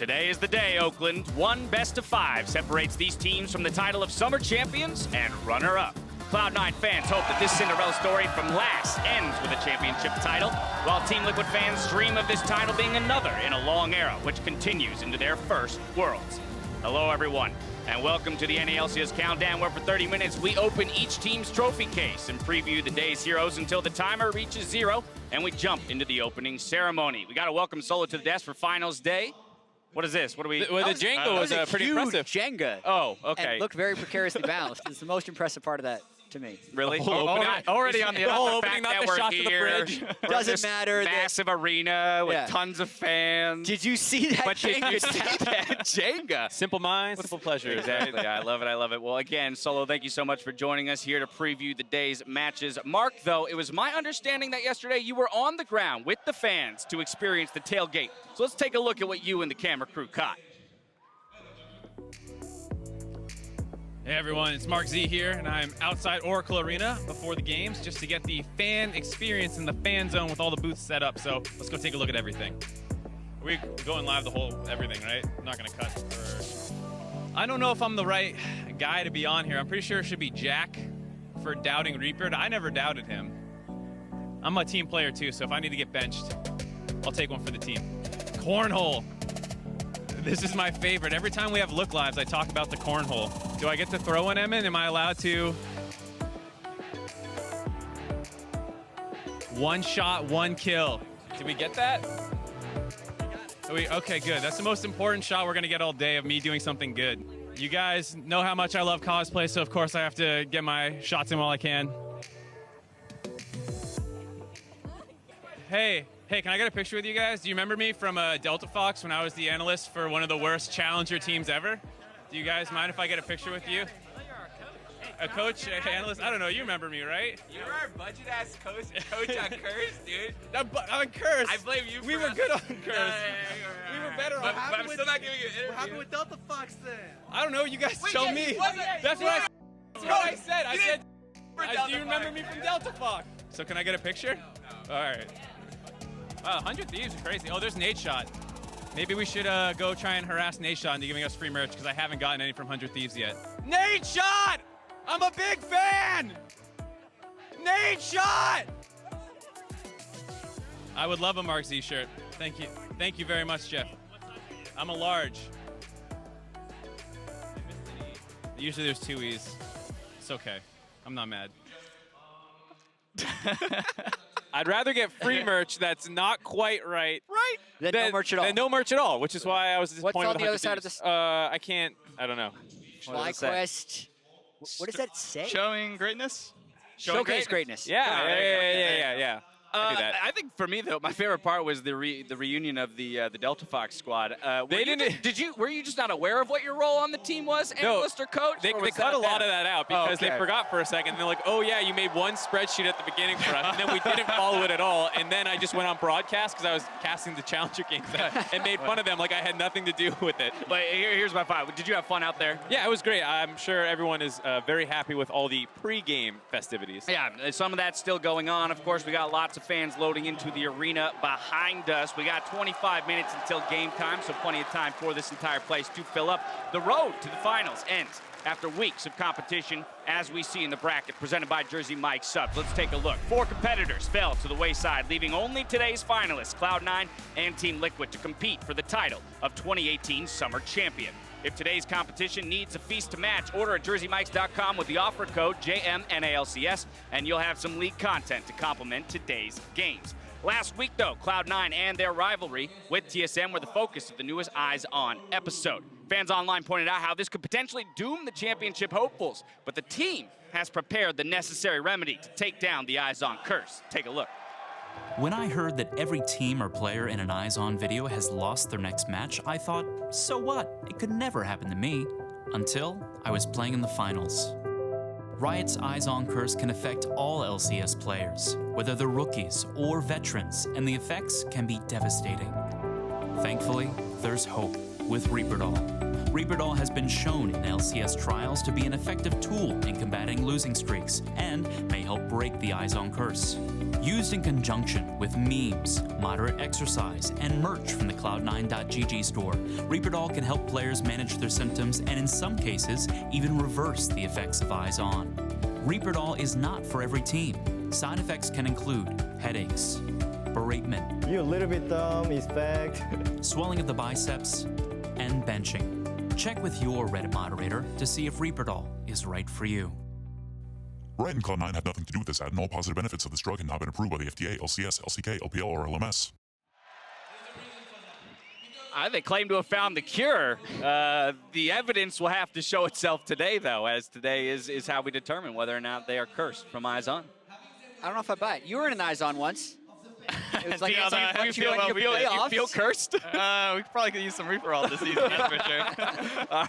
Today is the day, Oakland. One best of 5 separates these teams from the title of Summer Champions and runner-up. Cloud9 fans hope that this Cinderella story from last ends with a championship title, while Team Liquid fans dream of this title being another in a long era, which continues into their first Worlds. Hello, everyone, and welcome to the Na Lcs Countdown, where for 30 minutes we open each team's trophy case and preview the day's heroes until the timer reaches 0, and we jump into the opening ceremony. We got to welcome Solo to the desk for Finals Day. What is this? What do we? Well, the Jenga was pretty impressive. Jenga. Oh, okay. And it looked very precariously balanced. It's the most impressive part of that to me. Really? Already on the whole opening, not the shot to the bridge. Doesn't matter. Massive arena with tons of fans. Did you see that But Jenga? did you see that Jenga? Simple minds, simple pleasure. Exactly. I love it. I love it. Well, again, Solo, thank you so much for joining us here to preview the day's matches. Mark, though, it was my understanding that yesterday you were on the ground with the fans to experience the tailgate. So let's take a look at what you and the camera crew caught. Hey everyone, it's Mark Z here, and I'm outside Oracle Arena before the games just to get the fan experience in the fan zone with all the booths set up. So let's go take a look at everything. We're going live the whole everything, right? I'm not gonna cut for... I don't know if I'm the right guy to be on here. I'm pretty sure it should be Jack for doubting Reaper. I never doubted him. I'm a team player too, so if I need to get benched, I'll take one for the team. Cornhole. This is my favorite. Every time we have look lives, I talk about the cornhole. Do I get to throw an Emin? Am I allowed to? One shot, one kill. Did we get that? Okay, good. That's the most important shot we're gonna get all day of me doing something good. You guys know how much I love cosplay, so of course I have to get my shots in while I can. Hey, can I get a picture with you guys? Do you remember me from Delta Fox when I was the analyst for one of the worst challenger teams ever? Do you guys mind if I get a picture with you? A coach, an analyst? I don't know, you remember me, right? You were our budget-ass coach on Curse, dude. On Curse? I blame you for We were good on Curse. We were better on But I'm still not giving you an interview. What happened with Delta Fox then? I don't know, you guys tell me. That's what I said. I said, do you remember me from Delta Fox? So can I get a picture? All right. Wow, 100 Thieves are crazy. Oh, there's Nate Shot. Maybe we should go try and harass Nate Shot into giving us free merch, because I haven't gotten any from 100 Thieves yet. Nate Shot! I'm a big fan! Nate Shot! I would love a Mark Z shirt. Thank you. Thank you very much, Jeff. I'm a large. Usually there's 2 E's. It's okay. I'm not mad. I'd rather get free merch that's not quite right. Then no merch at all. Than no merch at all, which is why I was disappointed. What's on with the other side of this? I don't know. FlyQuest. What does that say? Showing greatness? Showcase greatness. Yeah. I think for me though, my favorite part was the reunion of the Delta Fox squad. Were you just not aware of what your role on the team was, analyst or coach? They cut a lot of that out because they forgot for a second. They're like, oh yeah, you made one spreadsheet at the beginning for us, and then we didn't follow it at all. And then I just went on broadcast because I was casting the Challenger games and made fun of them like I had nothing to do with it. But here's my thought. Did you have fun out there? Yeah, it was great. I'm sure everyone is very happy with all the pre-game festivities. Yeah, some of that's still going on. Of course, we got lots of fans loading into the arena behind us. We got 25 minutes until game time, so plenty of time for this entire place to fill up. The road to the finals ends after weeks of competition, as we see in the bracket presented by Jersey Mike Subs. Let's take a look. 4 competitors fell to the wayside, leaving only today's finalists, Cloud9 and Team Liquid, to compete for the title of 2018 Summer Champion. If today's competition needs a feast to match, order at jerseymikes.com with the offer code JMNALCS, and you'll have some league content to complement today's games. Last week, though, Cloud9 and their rivalry with TSM were the focus of the newest Eyes On episode. Fans online pointed out how this could potentially doom the championship hopefuls, but the team has prepared the necessary remedy to take down the Eyes On curse. Take a look. When I heard that every team or player in an Eyes On video has lost their next match, I thought, so what? It could never happen to me. Until I was playing in the finals. Riot's Eyes On curse can affect all LCS players, whether they're rookies or veterans, and the effects can be devastating. Thankfully, there's hope. with Reaperdoll. Reaperdoll has been shown in LCS trials to be an effective tool in combating losing streaks and may help break the Eyes-on curse. Used in conjunction with memes, moderate exercise, and merch from the Cloud9.gg store, Reaperdoll can help players manage their symptoms and in some cases even reverse the effects of Eyes-on. Reaperdoll is not for every team. Side effects can include headaches, bereavement, You're a little bit dumb, is fact. swelling of the biceps, and benching. Check with your Reddit moderator to see if Reaperdoll is right for you. Riot and Cloud9 have nothing to do with this ad, and all positive benefits of this drug have not been approved by the FDA, LCS, LCK, LPL, or LMS. They claim to have found the cure. The evidence will have to show itself today, though, as today is how we determine whether or not they are cursed from Eyes-on. I don't know if I buy it. You were in an Eyes-on once. It was like You You feel cursed? we probably could use some Reaperdoll this season, that's for sure.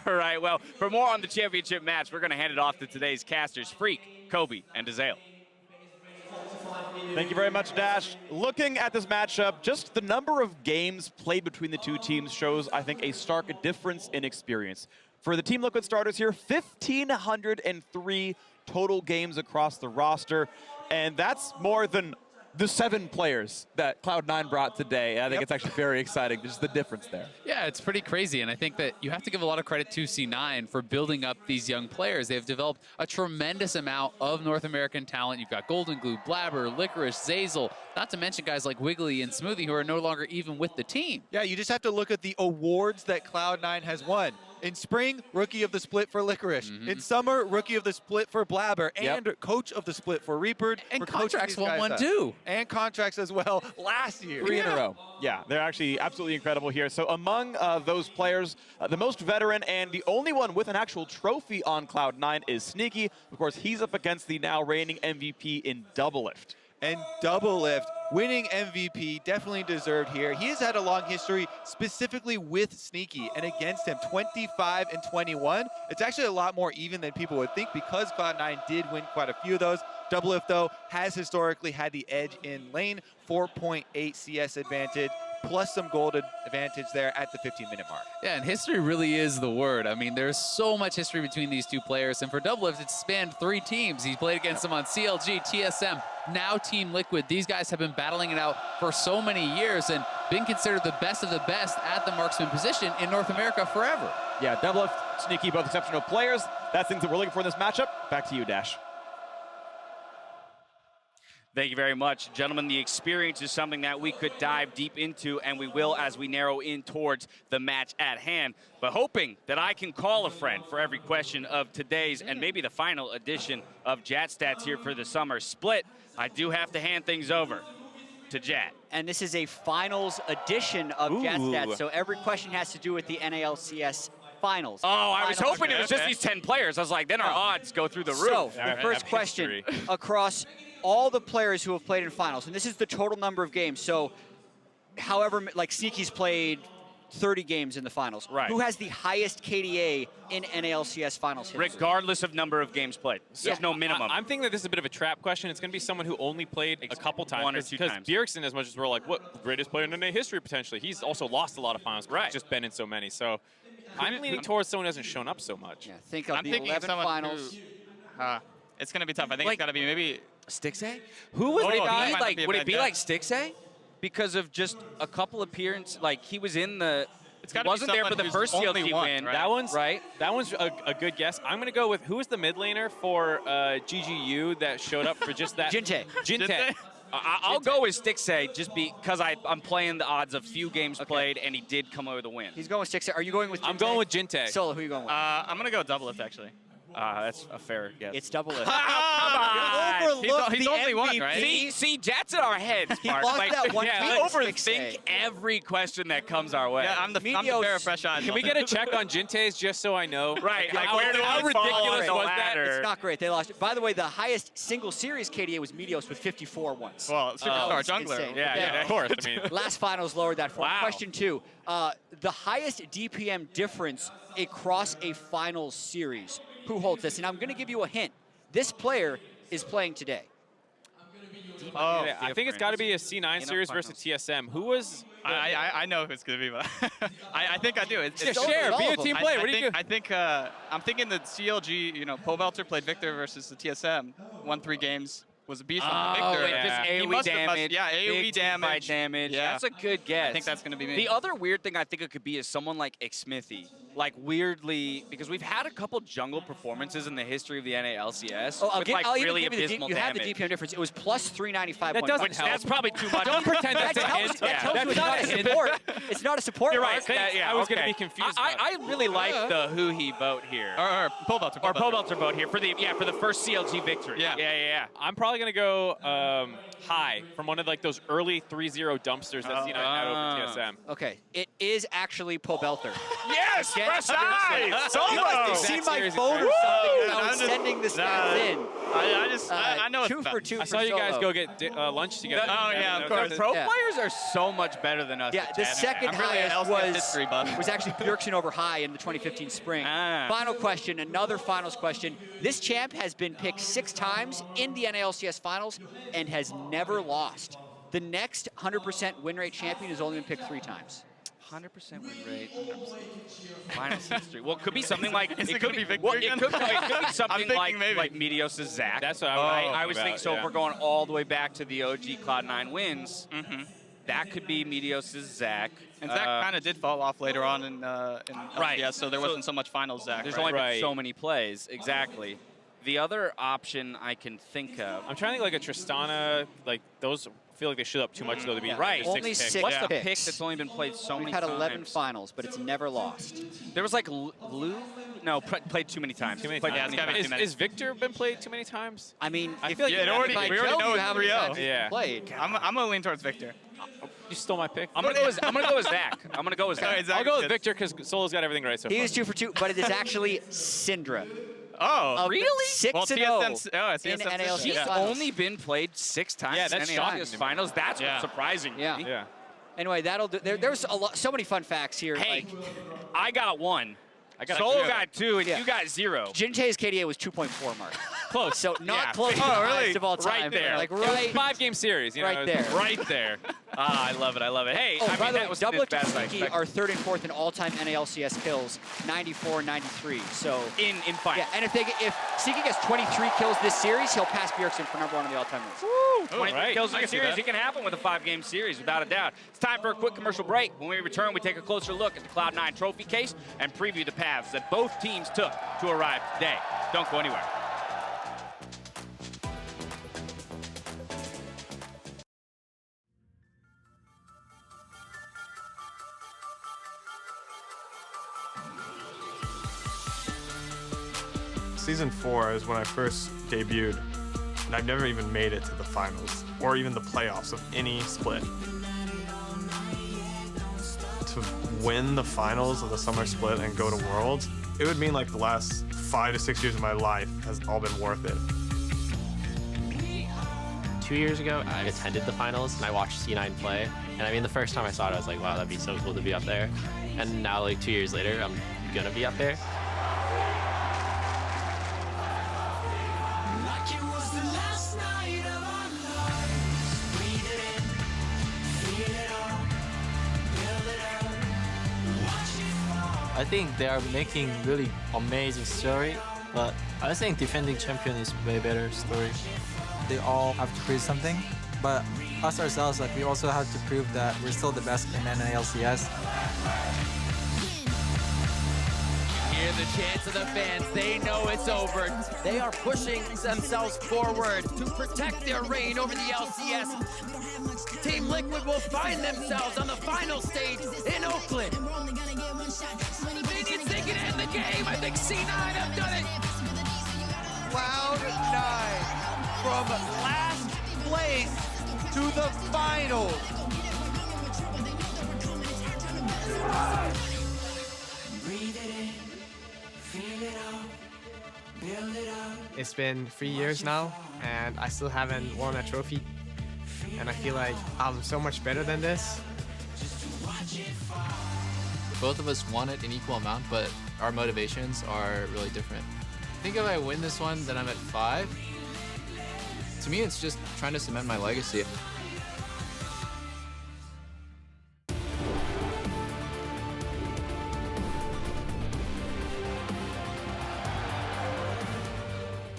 All right, well, for more on the championship match, we're going to hand it off to today's casters, Freak, Kobe, and Dazale. Thank you very much, Dash. Looking at this matchup, just the number of games played between the two teams shows, I think, a stark difference in experience. For the Team Liquid starters here, 1,503 total games across the roster, and that's more than the 7 players that Cloud9 brought today. I think it's actually very exciting, just the difference there. Yeah, it's pretty crazy, and I think that you have to give a lot of credit to C9 for building up these young players. They've developed a tremendous amount of North American talent. You've got Golden Glue, Blabber, Licorice, Zazel, not to mention guys like Wiggly and Smoothie who are no longer even with the team. Yeah, you just have to look at the awards that Cloud9 has won. In spring, Rookie of the Split for Licorice. In summer, Rookie of the Split for Blabber. And Coach of the Split for Reaper. And Contracts won one too. And Contracts as well last year. 3 in a row. Yeah, they're actually absolutely incredible here. So among those players, the most veteran and the only one with an actual trophy on Cloud9 is Sneaky. Of course, he's up against the now reigning MVP in Doublelift. And Doublelift, winning MVP, definitely deserved here. He has had a long history specifically with Sneaky and against him, 25 and 21. It's actually a lot more even than people would think because Cloud9 did win quite a few of those. Doublelift, though, has historically had the edge in lane, 4.8 CS advantage, plus some gold advantage there at the 15-minute mark. Yeah, and history really is the word. I mean, there's so much history between these two players, and for Doublelift, it's spanned 3 teams. He played against them on CLG, TSM, now Team Liquid. These guys have been battling it out for so many years and been considered the best of the best at the marksman position in North America forever. Yeah, Doublelift, Sneaky, both exceptional players. That's things that we're looking for in this matchup. Back to you, Dash. Thank you very much. Gentlemen, the experience is something that we could dive deep into, and we will as we narrow in towards the match at hand. But hoping that I can call a friend for every question of today's and maybe the final edition of Jat Stats here for the summer split, I do have to hand things over to Jat. And this is a finals edition of Jat Stats, so every question has to do with the Na Lcs Finals. Oh, I was hoping it was just these 10 players. I was like, then our odds go through the roof. So, the first question, across all the players who have played in finals, and this is the total number of games, so however, like Sneaky's played 30 games in the finals. Right. Who has the highest KDA in NALCS finals history? Regardless of number of games played. There's no minimum. I'm thinking that this is a bit of a trap question. It's going to be someone who only played a couple times. 1 or 2 times. Because Bjergsen, as much as we're like, what, greatest player in NA history potentially, he's also lost a lot of finals. Right. He's just been in so many. So I'm leaning towards someone who hasn't shown up so much. Yeah, think of I'm the thinking 11 someone finals. who, it's going to be tough. I think it's got to be maybe Stixay? Who was the guy? might Like, be a would bad it be guess. like Stixay? Because of just a couple appearances, like he was in the. It's gotta be wasn't there for someone the who's first only CLG won, win. right? That one's right. That one's a good guess. I'm going to go with who was the mid laner for GGU that showed up for just that? Jinte. Jinte. I'll go with Stixay just because I'm playing the odds of few games played, and he did come over the win. He's going with 6. Are you going with Jinte? I'm going with Jinte. Solo, who are you going with? I'm going to go Doublelift, actually. That's a fair guess. It's Doublelift. Come on. He's only one, right? See, Jat's in our heads, He Mark. lost Like, that one we fight against overthink Stixay. every question that comes our way. Yeah, I'm the bearer of fresh eyes. Can we get a check on Jinte's just so I know? Right. Like, Like, where do how we fall ridiculous on the was that? ladder? It's not great. They lost. By the way, the highest single series KDA was Meteos with 54 once. Well, superstar It's jungler. insane. Yeah, Of course. I mean, Last finals lowered that for Wow. Question 2. The highest DPM difference across a finals series. Who holds this? And I'm going to give you a hint. This player is playing today. Oh, I think it's got to be a C9 series versus TSM. Who was? I know who it's gonna be, but I think I do. It's share. Be a team player. What do you do? I think I'm thinking the CLG. You know, Pobelter played Victor versus the TSM. Won 3 games. Was a beast on Victor. Just AoE damage. Yeah, AoE damage. Yeah. That's a good guess. I think that's gonna be me. The other weird thing I think it could be is someone like Xmithy. Like weirdly, because we've had a couple jungle performances in the history of the NA LCS. Oh, with like I'll even really give you abysmal you have the damage. DPM difference. It was plus 395. That doesn't help. That's probably too much. Don't pretend that's a hint. That tells you it's not a support. It's not a support. You're right. Mark. Yeah, I was going to be confused. I really like the Huhi vote here. Or Pobelter vote here for the first CLG victory. Yeah. I'm probably going to go high from one of like those early 3-0 dumpsters that C9 had over TSM. Okay, it is actually Pobelter. Yes, fresh eyes. You must have seen my phone or something. I was sending the stats in. I know 2 for 2 I saw you guys go get lunch together. Oh yeah, of course. The pro players are so much better than us. Yeah, the second highest history buff. was actually Bjergsen over High in the 2015 spring. Final question, another finals question. This champ has been picked 6 times in the Na LCS Finals and has never lost. The next 100% win rate champion has only been picked 3 times. 100% win rate. Finals history. Well, it could be something like it could be Victor well, again? it could be something like maybe. Meteos' Zach. That's what I was thinking. So if we're going all the way back to the OG Cloud9 wins, that could be Meteos' Zach. And Zach kind of did fall off later on in LCS, so there wasn't so much finals Zach. There's only been so many plays. Exactly. The other option I can think of. I'm trying to think like a Tristana, like those feel like they shoot up too much though to be Only 6 picks. What's the pick that's only been played so many We've had times? 11 finals, but it's never lost. There was like Lulu? No, played too many times. Too many times. Is Victor been played too many times? I mean, I feel like we already know how many times yeah. played. I'm gonna lean towards Victor. You stole my pick. I'm gonna go with Zach. I'm gonna go with Zach. I'll go with Victor because Solo's got everything right so far. He was 2 for 2, but it is actually Syndra. Oh, really? 6-0 in NA She's LCS only been played 6 times Yeah, that's in shocking NA to me. Finals. That's surprising. Yeah. Anyway, that'll do. There's so many fun facts here. Hey, like, I got 1. Solo got 2, and you got 0. Jintae's KDA was 2.4 mark. Close. So not close to the Oh, really? highest of all time. Right there. Like It was right, a 5-game series. You know, right there. Right there. I love it. I love it. Hey, Oh, I by mean, the that way, was Double as bad as I Sneaky expected. are 3rd and 4th in all-time NALCS kills, 94-93. So in fight. yeah, and if Sneaky gets 23 kills this series, he'll pass Bjergsen for #1 in the all-time wins. Woo! 23 kills in I a can see series. that. It can happen with a 5-game series, without a doubt. It's time for a quick commercial break. When we return, we take a closer look at the Cloud9 trophy case and preview the paths that both teams took to arrive today. Don't go anywhere. Season 4 is when I first debuted, and I've never even made it to the finals or even the playoffs of any split. To win the finals of the summer split and go to Worlds, it would mean like the last 5 to 6 years of my life has all been worth it. 2 years ago, I attended the finals and I watched C9 play. And I mean, the first time I saw it, I was like, wow, that'd be so cool to be up there. And now, like 2 years later, I'm gonna be up there. I think they are making really amazing story, but I think defending champion is way better story. They all have to prove something, but us ourselves, like we also have to prove that we're still the best in NA LCS. Hear the chants of the fans, they know it's over. They are pushing themselves forward to protect their reign over the LCS. Team Liquid will find themselves on the final stage in Oakland. Minions, they can end the game. I think C9 have done it. Cloud9 from last place to the finals. It's been 3 years now, and I still haven't won a trophy. And I feel like I'm so much better than this. Both of us won it in equal amount, but our motivations are really different. I think if I win this one, then I'm at 5. to me, it's just trying to cement my legacy.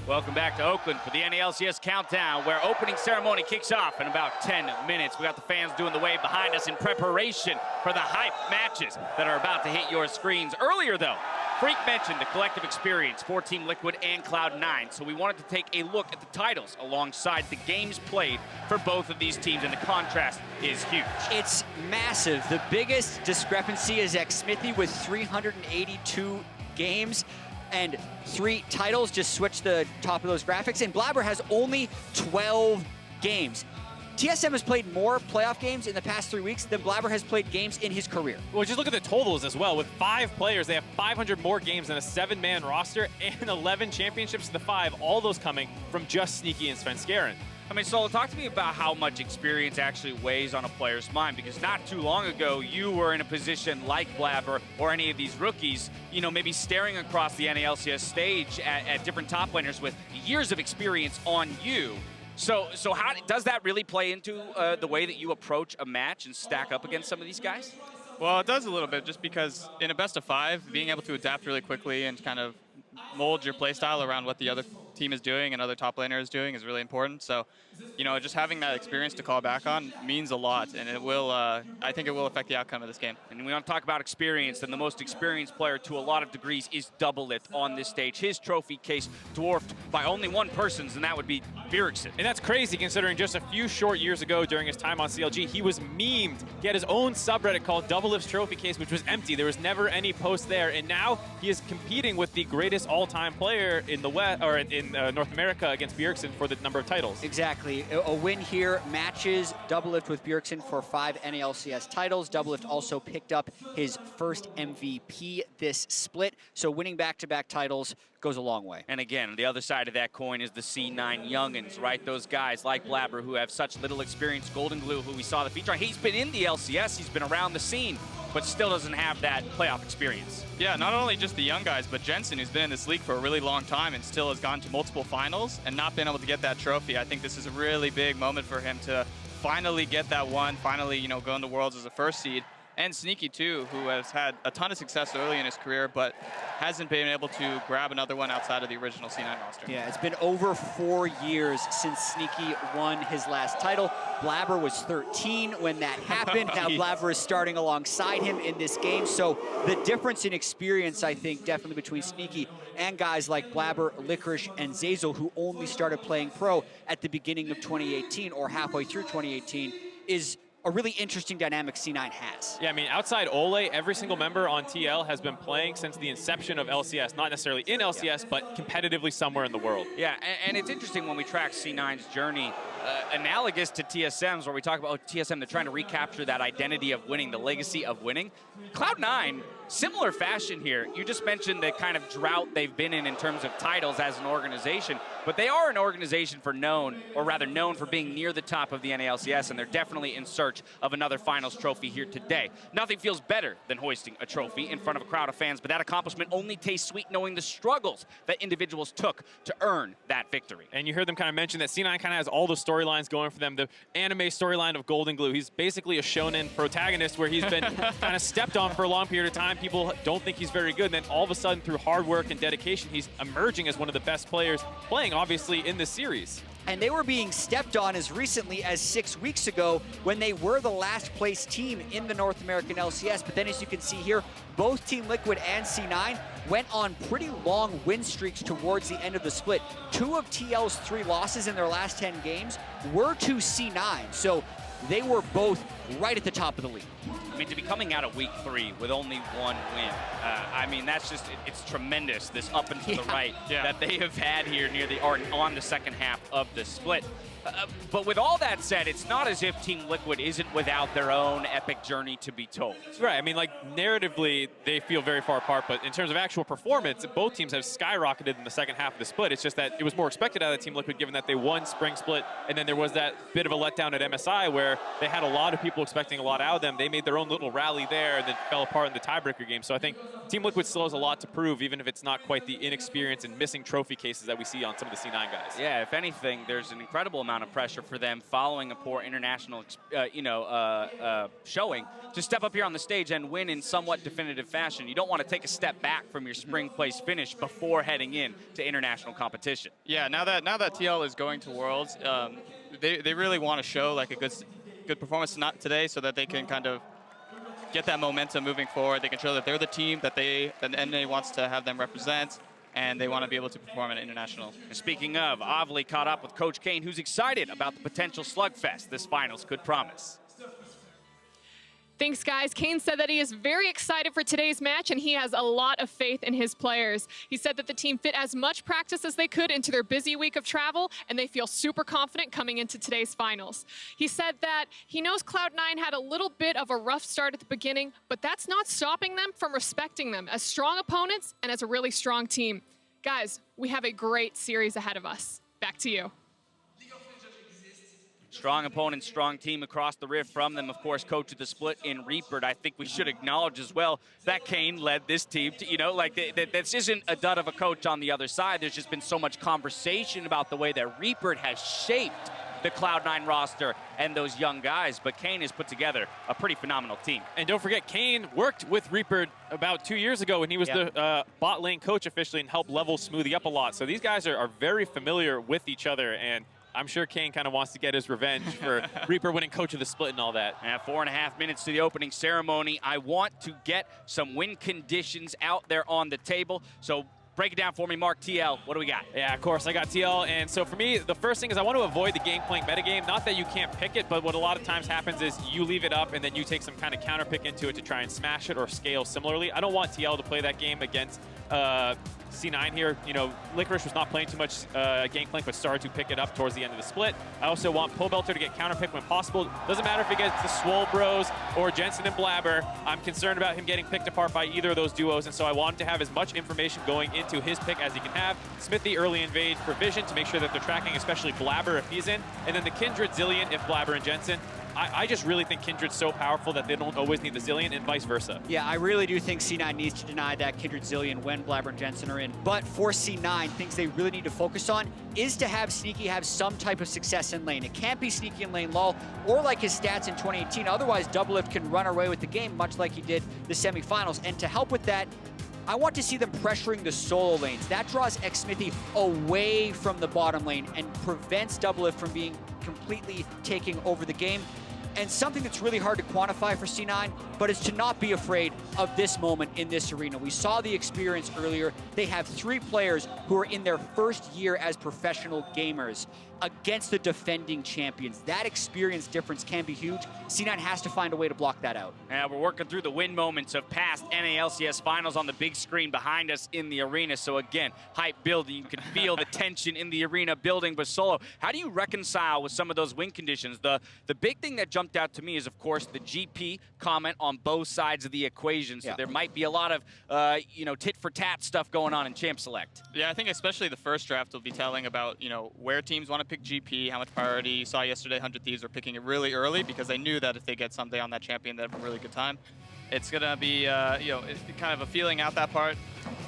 Welcome back to Oakland for the Na LCS Countdown, where opening ceremony kicks off in about 10 minutes. We got the fans doing the wave behind us in preparation for the hype matches that are about to hit your screens. Earlier, though, Freak mentioned the collective experience for Team Liquid and Cloud9, so we wanted to take a look at the titles alongside the games played for both of these teams, and the contrast is huge. It's massive. The biggest discrepancy is xSmithy with 382 games and 3 titles. Just switch the top of those graphics. And Blabber has only 12 games. TSM has played more playoff games in the past 3 weeks than Blabber has played games in his career. Well, just look at the totals as well. With 5 players, they have 500 more games than a 7-man roster and 11 championships to the 5, all those coming from just Sneaky and Svenskeren. I mean, Solo, talk to me about how much experience actually weighs on a player's mind, because not too long ago, you were in a position like Blabber or any of these rookies, you know, maybe staring across the Na LCS stage at different top laners with years of experience on you. So how does that really play into the way that you approach a match and stack up against some of these guys? Well, it does a little bit, just because in a best of 5, being able to adapt really quickly and kind of mold your playstyle around what the other team is doing and other top laner is doing is really important. So, you know, just having that experience to call back on means a lot, and it will, I think it will affect the outcome of this game. And we want to talk about experience, then the most experienced player to a lot of degrees is Doublelift on this stage. His trophy case dwarfed by only one person's, and that would be Bjergsen. And that's crazy considering just a few short years ago during his time on CLG, he was memed. He had his own subreddit called Doublelift's Trophy Case, which was empty. There was never any post there, and now he is competing with the greatest all-time player in the West, or in North America, against Bjergsen for the number of titles. Exactly. A win here matches Doublelift with Bjergsen for 5 Na LCS titles. Doublelift also picked up his first MVP this split, so winning back-to-back titles goes a long way. And again, the other side of that coin is the C9 youngins, right? Those guys like Blabber who have such little experience. Golden Glue, who we saw the feature on, he's been in the LCS, he's been around the scene, but still doesn't have that playoff experience. Yeah, not only just the young guys, but Jensen, who's been in this league for a really long time and still has gone to multiple finals and not been able to get that trophy. I think this is a really big moment for him to finally get that one, finally, you know, go into Worlds as a first seed. And Sneaky, too, who has had a ton of success early in his career, but hasn't been able to grab another one outside of the original C9 roster. Yeah, it's been over 4 years since Sneaky won his last title. Blabber was 13 when that happened. Now Blabber is starting alongside him in this game. So the difference in experience, I think, definitely between Sneaky and guys like Blabber, Licorice, and Zazel, who only started playing pro at the beginning of 2018 or halfway through 2018, is a really interesting dynamic C9 has. Yeah, I mean, outside Ole, every single member on TL has been playing since the inception of LCS. Not necessarily in LCS, but competitively somewhere in the world. Yeah, and it's interesting when we track C9's journey, analogous to TSM's, where we talk about TSM, they're trying to recapture that identity of winning, the legacy of winning. Cloud9, similar fashion here. You just mentioned the kind of drought they've been in terms of titles as an organization, but they are an organization known for being near the top of the NALCS, and they're definitely in search of another finals trophy here today. Nothing feels better than hoisting a trophy in front of a crowd of fans, but that accomplishment only tastes sweet knowing the struggles that individuals took to earn that victory. And you heard them kind of mention that C9 kind of has all the storylines going for them. The anime storyline of Golden Glue. He's basically a shonen protagonist where he's been kind of stepped on for a long period of time. People don't think he's very good. And then all of a sudden, through hard work and dedication, he's emerging as one of the best players playing, obviously, in this series. And they were being stepped on as recently as 6 weeks ago when they were the last place team in the North American LCS. But then as you can see here, both Team Liquid and C9 went on pretty long win streaks towards the end of the split. 2 of TL's 3 losses in their last 10 games were to C9. So they were both right at the top of the league. I mean, to be coming out of week 3 with only 1 win, I mean, that's just, it's tremendous, this up and to the right that they have had here near the, or on the second half of the split. But with all that said, it's not as if Team Liquid isn't without their own epic journey to be told. Right. I mean, like, narratively, they feel very far apart, but in terms of actual performance, both teams have skyrocketed in the second half of the split. It's just that it was more expected out of Team Liquid, given that they won Spring Split, and then there was that bit of a letdown at MSI where they had a lot of people expecting a lot out of them. They made their own little rally there and then fell apart in the tiebreaker game. So I think Team Liquid still has a lot to prove, even if it's not quite the inexperience and missing trophy cases that we see on some of the C9 guys. Yeah, if anything, there's an incredible amount of pressure for them following a poor international, showing to step up here on the stage and win in somewhat definitive fashion. You don't want to take a step back from your spring place finish before heading in to international competition. Yeah, now that TL is going to Worlds, they really want to show like a good performance today, so that they can kind of get that momentum moving forward. They can show that they're the team that NA wants to have them represent, and they want to be able to perform at international. And speaking of, Avli caught up with Coach Kane, who's excited about the potential slugfest this finals could promise. Thanks, guys. Kane said that he is very excited for today's match, and he has a lot of faith in his players. He said that the team fit as much practice as they could into their busy week of travel, and they feel super confident coming into today's finals. He said that he knows Cloud9 had a little bit of a rough start at the beginning, but that's not stopping them from respecting them as strong opponents and as a really strong team. Guys, we have a great series ahead of us. Back to you. Strong opponent, strong team across the rift from them. Of course, coach of the split in Reaper. I think we should acknowledge as well that Kane led this team to, this isn't a dud of a coach on the other side. There's just been so much conversation about the way that Reaper has shaped the Cloud9 roster and those young guys, but Kane has put together a pretty phenomenal team. And don't forget, Kane worked with Reaper about 2 years ago when he was the bot lane coach officially and helped level Smoothie up a lot. So these guys are very familiar with each other, and I'm sure Kane kind of wants to get his revenge for Reaper winning coach of the split and all that. 4.5 minutes to the opening ceremony. I want to get some win conditions out there on the table. So break it down for me, Mark. TL, what do we got? Yeah, of course, I got TL. And so for me, the first thing is I want to avoid the game-playing metagame. Not that you can't pick it, but what a lot of times happens is you leave it up and then you take some kind of counter pick into it to try and smash it or scale similarly. I don't want TL to play that game against C9 here. You know, Licorice was not playing too much Gangplank, but started to pick it up towards the end of the split. I also want Pobelter to get counterpicked when possible. Doesn't matter if he gets the Swole Bros or Jensen and Blabber. I'm concerned about him getting picked apart by either of those duos, and so I want him to have as much information going into his pick as he can have. Smithy early invade for Vision to make sure that they're tracking, especially Blabber if he's in, and then the Kindred Zillion if Blabber and Jensen. I just really think Kindred's so powerful that they don't always need the Zillion and vice versa. Yeah, I really do think C9 needs to deny that Kindred Zillion when Blabber and Jensen are in. But for C9, things they really need to focus on is to have Sneaky have some type of success in lane. It can't be Sneaky in lane lull or like his stats in 2018. Otherwise, Doublelift can run away with the game, much like he did the semifinals. And to help with that, I want to see them pressuring the solo lanes. That draws Xsmithy away from the bottom lane and prevents Doublelift from being completely taking over the game. And something that's really hard to quantify for C9, but is to not be afraid of this moment in this arena. We saw the experience earlier. They have 3 players who are in their first year as professional gamers against the defending champions. That experience difference can be huge. C9 has to find a way to block that out. And we're working through the win moments of past NA LCS finals on the big screen behind us in the arena. So again, hype building. You can feel the tension in the arena building. But Solo, how do you reconcile with some of those win conditions? The big thing that jumped out to me is, of course, the GP comment on both sides of the equation. So there might be a lot of, tit-for-tat stuff going on in Champ Select. Yeah, I think especially the first draft will be telling about, where teams want to pick GP, how much priority. You saw yesterday 100 Thieves were picking it really early because they knew that if they get someday on that champion, they'd have a really good time. It's going to be, it's kind of a feeling out that part.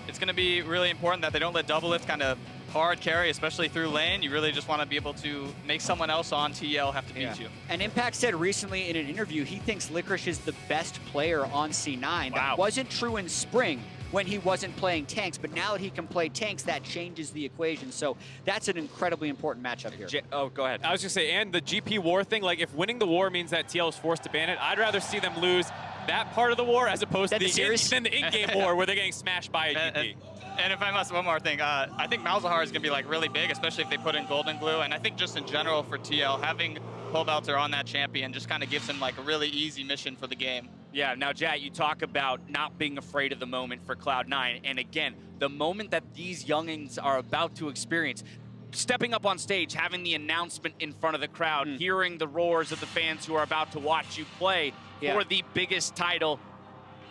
It's going to be really important that they don't let Doublelift kind of hard carry, especially through lane. You really just want to be able to make someone else on TL have to beat you. And Impact said recently in an interview he thinks Licorice is the best player on C9. Wow. That wasn't true in spring when he wasn't playing tanks, but now that he can play tanks, that changes the equation. So that's an incredibly important matchup here. Go ahead. I was going to say, and the GP war thing, like if winning the war means that TL is forced to ban it, I'd rather see them lose that part of the war as opposed to the in-game war where they're getting smashed by a GP. And if I must, one more thing, I think Malzahar is going to be like really big, especially if they put in Golden Glue. And I think just in general for TL, having Pobelter on that champion just kind of gives him like a really easy mission for the game. Yeah, now Jat, you talk about not being afraid of the moment for Cloud9. And again, the moment that these youngins are about to experience, stepping up on stage, having the announcement in front of the crowd, hearing the roars of the fans who are about to watch you play for the biggest title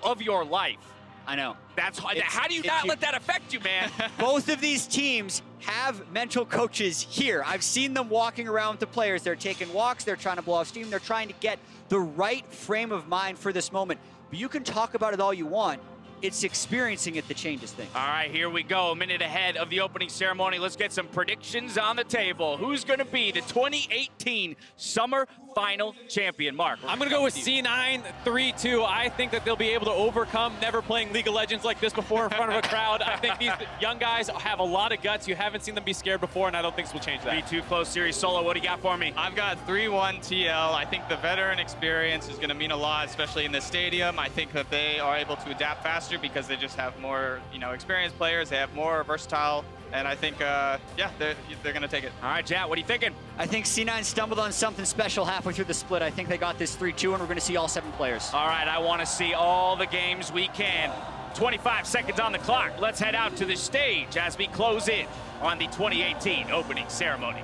of your life. I know. That's how do you not let that affect you, man? Both of these teams have mental coaches here. I've seen them walking around with the players. They're taking walks. They're trying to blow off steam. They're trying to get the right frame of mind for this moment. But you can talk about it all you want. It's experiencing it that changes things. All right, here we go. A minute ahead of the opening ceremony. Let's get some predictions on the table. Who's going to be the 2018 Summer Final Champion? Mark. I'm going to go with C9 3-2. I think that they'll be able to overcome never playing League of Legends like this before in front of a crowd. I think these young guys have a lot of guts. You haven't seen them be scared before, and I don't think this will change that. Be too close series. Solo, what do you got for me? I've got 3-1 TL. I think the veteran experience is going to mean a lot, especially in this stadium. I think that they are able to adapt faster because they just have more, experienced players. They have more versatile, and I think, yeah, they're going to take it. All right, Jat, what are you thinking? I think C9 stumbled on something special halfway through the split. I think they got this 3-2, and we're going to see all 7 players. All right, I want to see all the games we can. 25 seconds on the clock. Let's head out to the stage as we close in on the 2018 opening ceremony.